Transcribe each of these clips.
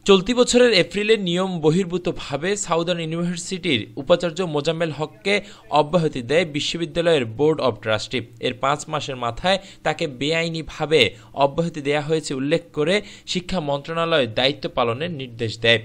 চলতি বছরের এপ্রিলে নিয়ম বহির্ভূতভাবে সাউদার্ন ইউনিভার্সিটির উপাচার্য মোজাম্মেল হককে অব্যাহতি দেয় বিশ্ববিদ্যালয়ের বোর্ড অব ট্রাস্টি। এর ৫ মাসের মাথায় তাকে বেআইনিভাবে অব্যাহতি দেয়া হয়েছে উল্লেখ করে শিক্ষা মন্ত্রণালয় দায়িত্ব পালনের নির্দেশ দেয়।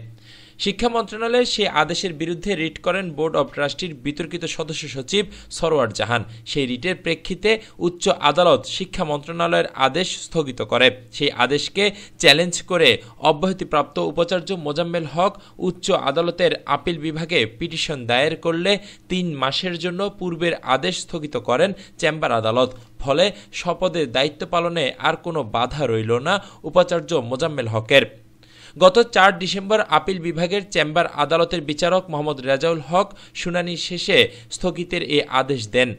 শিক্ষা মন্ত্রণালয় সেই আদেশের বিরুদ্ধে রিট করেন বোর্ড অব ট্রাস্টির বিতর্কিত সদস্য সচিব সরওয়ার জাহান। সেই রিটের প্রেক্ষিতে উচ্চ আদালত শিক্ষা মন্ত্রণালয়ের আদেশ স্থগিত করে। সেই আদেশকে চ্যালেঞ্জ করে অব্যাহতিপ্রাপ্ত উপাচার্য মোজাম্মেল হক উচ্চ আদালতের আপিল বিভাগে পিটিশন দায়ের করলে ৩ মাসের জন্য পূর্বের আদেশ স্থগিত করেন চেম্বার আদালত। ফলে শপথে দায়িত্ব পালনে আর কোনো বাধা রইল না উপাচার্য মোজাম্মেল হকের। গত ৪ ডিসেম্বর আপিল বিভাগের চেম্বার আদালতের বিচারক মোহাম্মদ রেজাউল হক শুনানি শেষে স্থগিতের এ আদেশ দেন।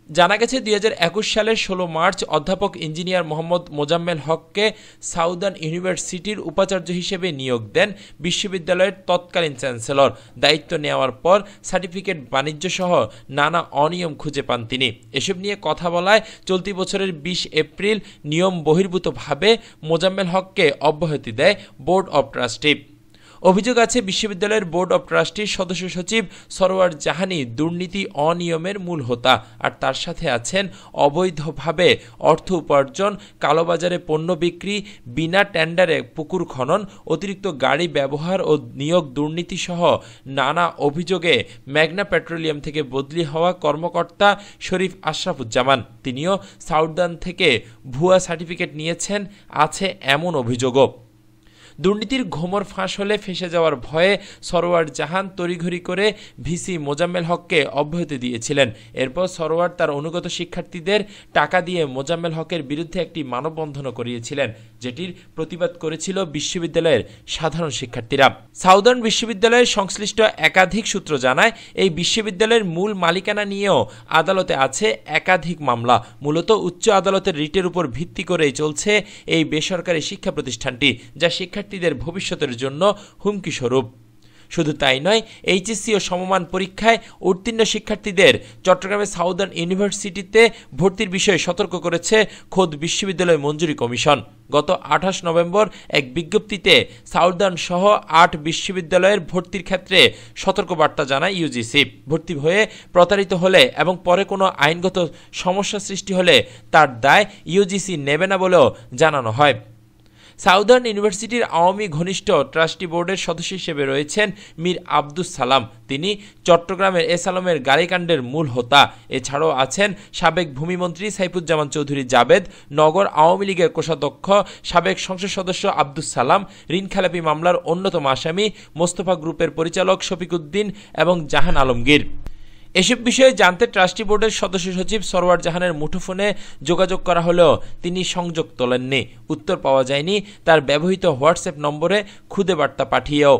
জানা গেছে ২০২১ সালের ১৬ মার্চ অধ্যাপক ইঞ্জিনিয়ার মোহাম্মদ মোজাম্মেল হককে সাউদার্ন ইউনিভার্সিটির উপাচার্য হিসেবে নিয়োগ দেন বিশ্ববিদ্যালয়ের তৎকালীন চ্যান্সেলর। দায়িত্ব নেওয়ার পর সার্টিফিকেট বাণিজ্য সহ নানা অনিয়ম খুঁজে পান তিনি। এসব নিয়ে কথা বলায় চলতি বছরের ২০ এপ্রিল নিয়ম বহির্ভূতভাবে মোজাম্মেল হককে অব্যাহতি দেয় বোর্ড অব ট্রাস্টি। অভিযোগ আছে বিশ্ববিদ্যালয়ের বোর্ড অব ট্রাস্টির সদস্য সচিব সরওয়ার জাহানই দুর্নীতি অনিয়মের মূল হোতা, আর তার সাথে আছেন অবৈধভাবে অর্থ উপার্জন, কালোবাজারে পণ্য বিক্রি, বিনা টেন্ডারে পুকুর খনন, অতিরিক্ত গাড়ি ব্যবহার ও নিয়োগ দুর্নীতি সহ নানা অভিযোগে মেঘনা পেট্রোলিয়াম থেকে বদলি হওয়া কর্মকর্তা শরীফ আশরাফুজ্জামান তিনিও সাউদার্ন থেকে ভুয়া সার্টিফিকেট নিয়েছেন আছে এমন অভিযোগও। দুর্নীতির ঘোমর ফাঁস হলে ফেঁসে যাওয়ার ভয়ে সরওয়ার জাহান তড়িঘড়ি করে ভিসি মোজাম্মেল হককে অব্যাহতি দিয়েছিলেন। এরপর সরওয়ার তার অনুগত শিক্ষার্থীদের টাকা দিয়ে মোজাম্মেল হকের বিরুদ্ধে একটি মানববন্ধনও করিয়েছিলেন, যেটির প্রতিবাদ করেছিল বিশ্ববিদ্যালয়ের সাধারণ শিক্ষার্থীরা। সাউদার্ন বিশ্ববিদ্যালয়ের সংশ্লিষ্ট একাধিক সূত্র জানায়, এই বিশ্ববিদ্যালয়ের মূল মালিকানা নিয়েও আদালতে আছে একাধিক মামলা। মূলত উচ্চ আদালতের রিটের উপর ভিত্তি করেই চলছে এই বেসরকারি শিক্ষা প্রতিষ্ঠানটি, যা শিক্ষার্থীদের ভবিষ্যতের জন্য হুমকি স্বরূপ। শুধু তাই নয়, এইচএসসি ও সমমান পরীক্ষায় উত্তীর্ণ শিক্ষার্থীদের চট্টগ্রামের সাউদার্ন ইউনিভার্সিটিতে ভর্তির বিষয়ে সতর্ক করেছে খোদ বিশ্ববিদ্যালয় মঞ্জুরি কমিশন। গত ২৮ নভেম্বর এক বিজ্ঞপ্তিতে সাউদার্ন সহ ৮ বিশ্ববিদ্যালয়ের ভর্তির ক্ষেত্রে সতর্কবার্তা জানায় ইউজিসি। ভর্তি হয়ে প্রতারিত হলে এবং পরে কোনো আইনগত সমস্যা সৃষ্টি হলে তার দায় ইউজিসি নেবে না বলেও জানানো হয়। সাউদার্ন ইউনিভার্সিটির আওয়ামী ঘনিষ্ঠ ট্রাস্টি বোর্ডের সদস্য হিসেবে রয়েছেন মীর আব্দুস সালাম। তিনি চট্টগ্রামের এস আলমের গাড়িকাণ্ডের মূল হোতা। এছাড়াও আছেন সাবেক ভূমিমন্ত্রী সাইফুজ্জামান চৌধুরী জাবেদ, নগর আওয়ামী লীগের কোষাধ্যক্ষ সাবেক সংসদ সদস্য আব্দুস সালাম, ঋণখেলাপি মামলার অন্যতম আসামি মোস্তফা গ্রুপের পরিচালক শফিক উদ্দিন এবং জাহান আলমগীর। এসব বিষয়ে জানতে ট্রাস্টি বোর্ডের সদস্য সচিব সরওয়ার জাহানের মুঠোফোনে যোগাযোগ করা হলেও তিনি সংযোগ তোলেননি। উত্তর পাওয়া যায়নি তার ব্যবহৃত হোয়াটসঅ্যাপ নম্বরে খুদে বার্তা পাঠিয়েও।